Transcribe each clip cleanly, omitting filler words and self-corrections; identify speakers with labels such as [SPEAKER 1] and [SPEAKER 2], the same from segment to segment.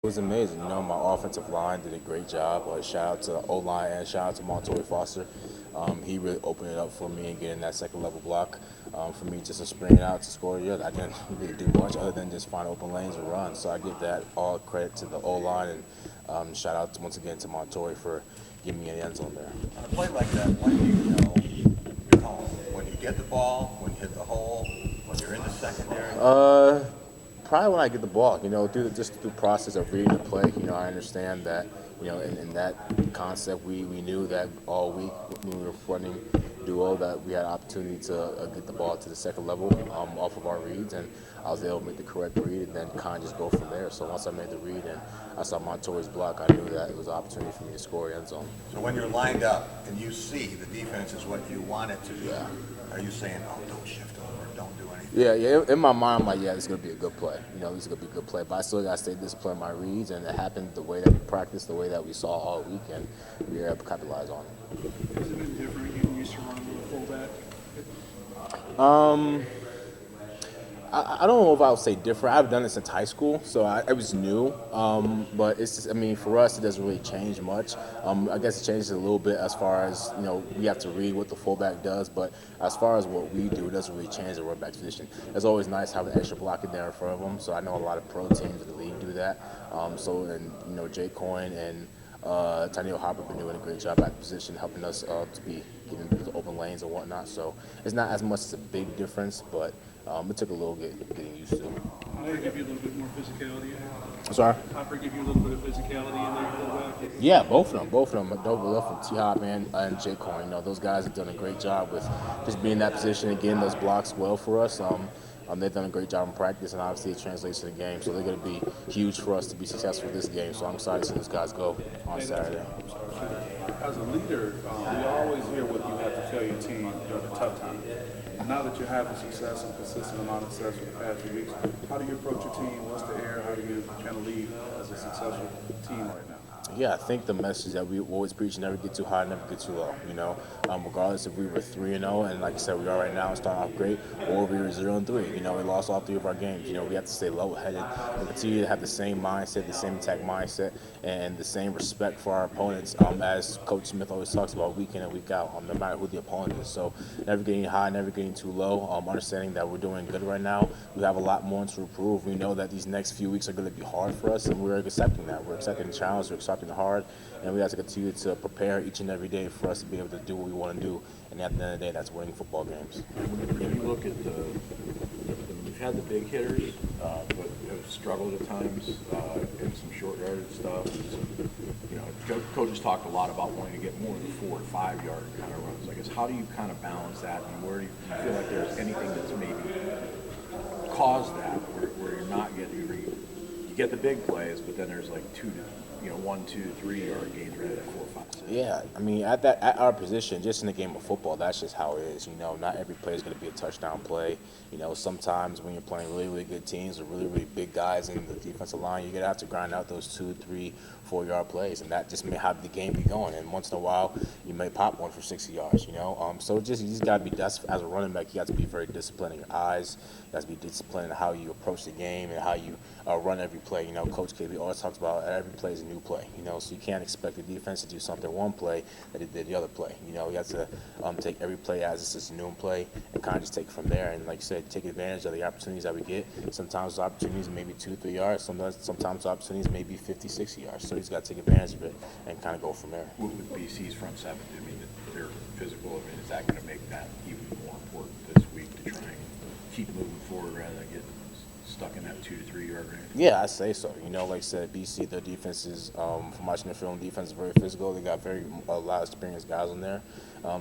[SPEAKER 1] It was amazing. My offensive line did a great job. Shout out to the O line and shout out to Montoya Foster. He really opened it up for me and getting that second level block. For me, just to spring it out to score. Yeah, I didn't really do much other than just find open lanes and run. So I give that all credit to the O line and shout out once again to Montoya for giving me an end zone there.
[SPEAKER 2] On a play like that, when do you know you're home? When you get the ball, when you hit the hole, when you're in the secondary?
[SPEAKER 1] Probably when I get the ball, just through the process of reading the play, I understand that, in that concept, we knew that all week when we were running duo that we had opportunity to get the ball to the second level off of our reads, and I was able to make the correct read and then kind of just go from there. So once I made the read and I saw Montoya's block, I knew that it was an opportunity for me to score end zone.
[SPEAKER 2] So when you're lined up and you see the defense is what you want it to be,
[SPEAKER 1] Yeah.
[SPEAKER 2] are you saying, oh, don't shift over, don't do anything?
[SPEAKER 1] Yeah. In my mind, I'm like, yeah, this is gonna be a good play. This is gonna be a good play. But I still gotta stay disciplined in my reads, and it happened the way that we practiced, the way that we saw all week, and we were able to capitalize on it.
[SPEAKER 3] Has it been different getting used to running with a fullback?
[SPEAKER 1] I don't know if I would say different. I've done it since high school, so it was new. But it's just, for us, it doesn't really change much. I guess it changes a little bit as far as, we have to read what the fullback does, but as far as what we do, it doesn't really change the running back position. It's always nice having an extra block in there in front of them, so I know a lot of pro teams in the league do that. Jay Coyne and Taneo Hopper have been doing a great job at the position, helping us to be getting into the open lanes and whatnot. So it's not as much as a big difference, but it took a little getting used to.
[SPEAKER 3] Hopper give you a little bit more physicality.
[SPEAKER 1] Sorry?
[SPEAKER 3] Hopper give you a little bit of physicality in there, fullback.
[SPEAKER 1] Yeah, both of them. Both from T-Hop and Jay Coyne. Those guys have done a great job with just being in that position and getting those blocks well for us. They've done a great job in practice, and obviously it translates to the game. So they're going to be huge for us to be successful this game. So I'm excited to see those guys go on Saturday.
[SPEAKER 4] As a leader, we always hear what you have to tell your team during the tough times. Now that you're having success and consistent amount of success for the past few weeks, how do you approach your team? What's the air? How do you kind of lead as a successful team right now?
[SPEAKER 1] Yeah, I think the message that we always preach: never get too high, never get too low. Regardless if we were 3-0, and like I said, we are right now, starting off great, or we were 0-3. We lost all three of our games. We have to stay level-headed and continue to have the same mindset, the same attack mindset, and the same respect for our opponents. As Coach Smith always talks about, week in and week out, no matter who the opponent is. So never getting high, never getting too low. Understanding that we're doing good right now. We have a lot more to improve. We know that these next few weeks are going to be hard for us, and we're accepting that. We're accepting the challenge. We're accepting the hard, and we have to continue to prepare each and every day for us to be able to do what we want to do. And at the end of the day, that's winning football games.
[SPEAKER 5] When you look at we've had the big hitters, but have struggled at times in some short yardage stuff. Coaches talked a lot about wanting to get more of the 4 or 5 yard kind of runs. I guess how do you kind of balance that, and where do you feel like there's anything that's maybe caused that, where you're not getting you get the big plays, but then there's like 1, 2, 3 yard gains rather than 4, 5, 6.
[SPEAKER 1] Yeah, at our position, just in the game of football, that's just how it is. Not every play is going to be a touchdown play. Sometimes when you're playing really, really good teams with really, really big guys in the defensive line, you're going to have to grind out those 2, 3, 4 yard plays, and that just may have the game be going. And once in a while, you may pop one for 60 yards. So you just got to be, as a running back, you got to be very disciplined in your eyes. You got to be disciplined in how you approach the game and how you run every play. Coach KB always talks about every play is a new play. So you can't expect the defense to do something one play that it did the other play. You have to take every play as it's just a new play and kind of just take it from there. And like you said, take advantage of the opportunities that we get. Sometimes the opportunities may be 2, 3 yards. Sometimes the opportunities may be 50, 60 yards. So you just got to take advantage of it and kind of go from there.
[SPEAKER 5] With BC's front seven, they're physical. Is that going to make that even more important this week to try and keep moving forward rather than get stuck in that 2 to 3 yard range?
[SPEAKER 1] Yeah, I say so. Like I said, BC, their defense is, from watching the film, defense is very physical. They got a lot of experienced guys in there.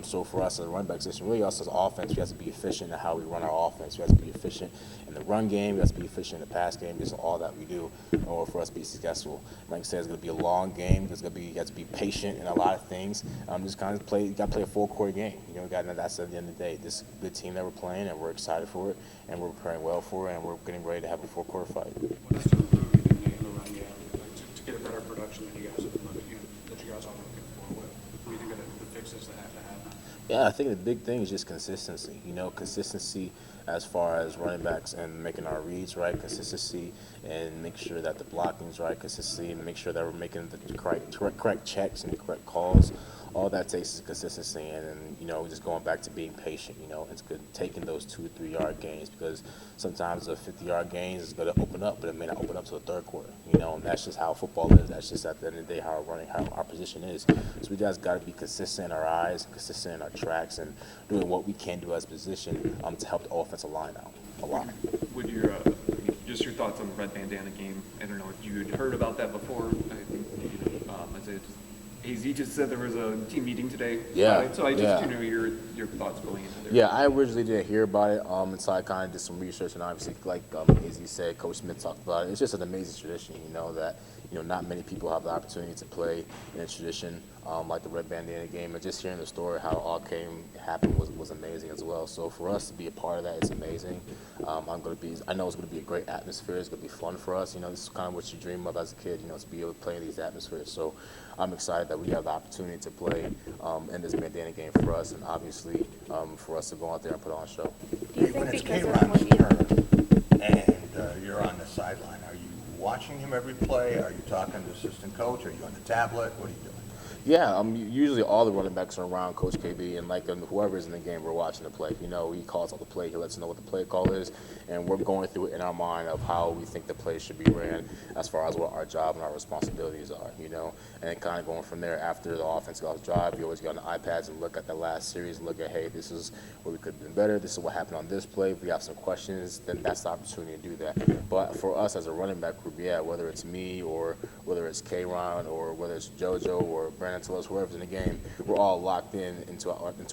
[SPEAKER 1] So for us as a running back position, really us as offense, we have to be efficient in how we run our offense. We have to be efficient in the run game. We have to be efficient in the pass game. Just all that we do in order for us to be successful. Like I said, it's going to be a long game. You have to be patient in a lot of things. Just kind of you got to play a full court game. That's at the end of the day. This is a good team that we're playing, and we're excited for it, and we're preparing well for it, and we're getting ready to have a full court fight.
[SPEAKER 3] What has to improve in the run game to get a better production that you guys are looking for? What do you think are the fixes that have to happen?
[SPEAKER 1] Yeah, I think the big thing is just consistency. Consistency as far as running backs and making our reads right, consistency, and make sure that the blocking's right, consistency, and make sure that we're making the correct checks and the correct calls. All that takes is consistency, and just going back to being patient. It's good taking those 2 or 3 yard gains, because sometimes a 50-yard gain is going to open up, but it may not open up to the third quarter. And that's just how football is. That's just at the end of the day how our position is. So we just got to be consistent in our eyes, consistent in our tracks, and doing what we can do as a position to help the offensive line out a lot.
[SPEAKER 6] Would your just your thoughts on the red bandana game? I don't know if you had heard about that before. I think Isaiah just said there was a team meeting today.
[SPEAKER 1] Yeah.
[SPEAKER 6] So I just your thoughts going into there.
[SPEAKER 1] Yeah, I originally didn't hear about it, and so I kind of did some research, and obviously, like AZ said, Coach Smith talked about it. It's just an amazing tradition, that not many people have the opportunity to play in a tradition like the red bandana game, and just hearing the story how it all happened was amazing as well. So for us to be a part of that, it's amazing. I know it's going to be a great atmosphere. It's going to be fun for us. This is kind of what you dream of as a kid, to be able to play in these atmospheres. So I'm excited that we have the opportunity to play in this bandana game for us, and obviously for us to go out there and put on a show.
[SPEAKER 7] Do you
[SPEAKER 2] When
[SPEAKER 7] think
[SPEAKER 2] it's
[SPEAKER 7] because of
[SPEAKER 2] K-Ron's
[SPEAKER 7] what you
[SPEAKER 2] turn and you're on the sideline, are you watching him every play? Are you talking to the assistant coach? Are you on the tablet? What are you doing?
[SPEAKER 1] Yeah, usually all the running backs are around Coach KB, and whoever's in the game, we're watching the play. He calls out the play, he lets us know what the play call is, and we're going through it in our mind of how we think the play should be ran as far as what our job and our responsibilities are, and kind of going from there. After the offense goes drive, you always get on the iPads and look at the last series and look at, hey, this is where we could have been better, this is what happened on this play. If we have some questions, then that's the opportunity to do that. But for us as a running back group, yeah, whether it's me or whether it's K-Ron or whether it's JoJo or Brandon Telos, whoever's in the game, we're all locked into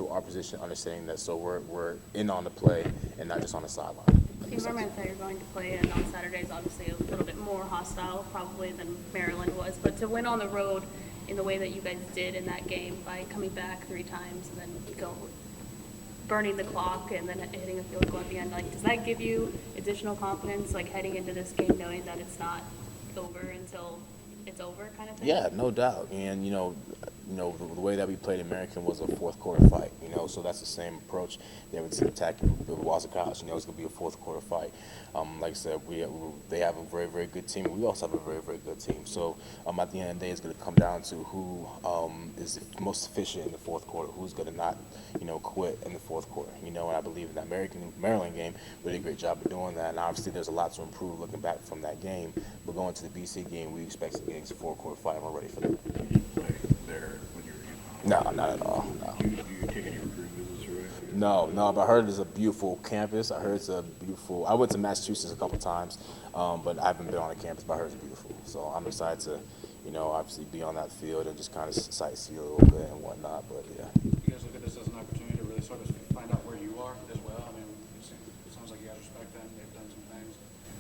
[SPEAKER 1] our position, understanding that. So we're in on the play and not just on the sideline.
[SPEAKER 7] The environment that you're going to play in on Saturday is obviously a little bit more hostile probably than Maryland was, but to win on the road in the way that you guys did in that game by coming back 3 times and then burning the clock and then hitting a field goal at the end, does that give you additional confidence, heading into this game knowing that it's not over until it's over kind of thing?
[SPEAKER 1] Yeah, no doubt. And the way that we played American was a fourth quarter fight. So that's the same approach that we're attacking with Wausau College. It's going to be a fourth quarter fight. Like I said, they have a very, very good team. We also have a very, very good team. So at the end of the day, it's going to come down to who is most efficient in the fourth quarter, who's going to not, quit in the fourth quarter. And I believe in that Maryland game, we did a great job of doing that. And obviously, there's a lot to improve looking back from that game. But going to the BC game, we expect to get a fourth quarter fight, and we're ready for that.
[SPEAKER 5] Did you play there when you were in college?
[SPEAKER 1] No, not at all. No.
[SPEAKER 5] You take any recruit visits or anything?
[SPEAKER 1] No, but I heard it's a beautiful campus. I went to Massachusetts a couple times, but I haven't been on a campus, but I heard it's beautiful. So I'm excited to, obviously be on that field and just kind of sightsee a little bit and whatnot, but yeah.
[SPEAKER 3] You guys look at this as an opportunity to really sort of find out where you are as well. I mean, it sounds like you guys respect them. They've done some things.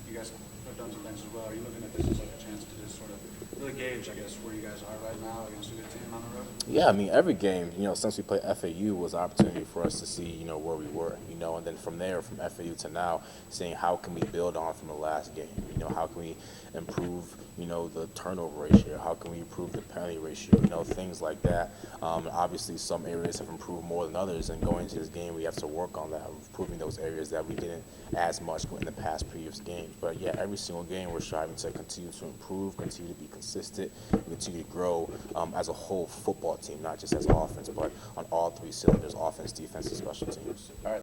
[SPEAKER 3] You guys have done some things as well. Are you looking at this as a chance to just sort of really gauge, I guess, where you guys are right now against a good team on the road?
[SPEAKER 1] Yeah, every game, since we played FAU was an opportunity for us to see, where we were, and then from there, from FAU to now, seeing how can we build on from the last game, how can we improve, the turnover ratio, how can we improve the penalty ratio, things like that. Obviously, some areas have improved more than others, and going into this game, we have to work on that, improving those areas that we didn't as much in the past previous games. But yeah, every single game, we're striving to continue to improve, continue to be consistent, and continue to grow as a whole football team, not just as offense, but on all 3 cylinders: offense, defense, and special teams.
[SPEAKER 5] All right.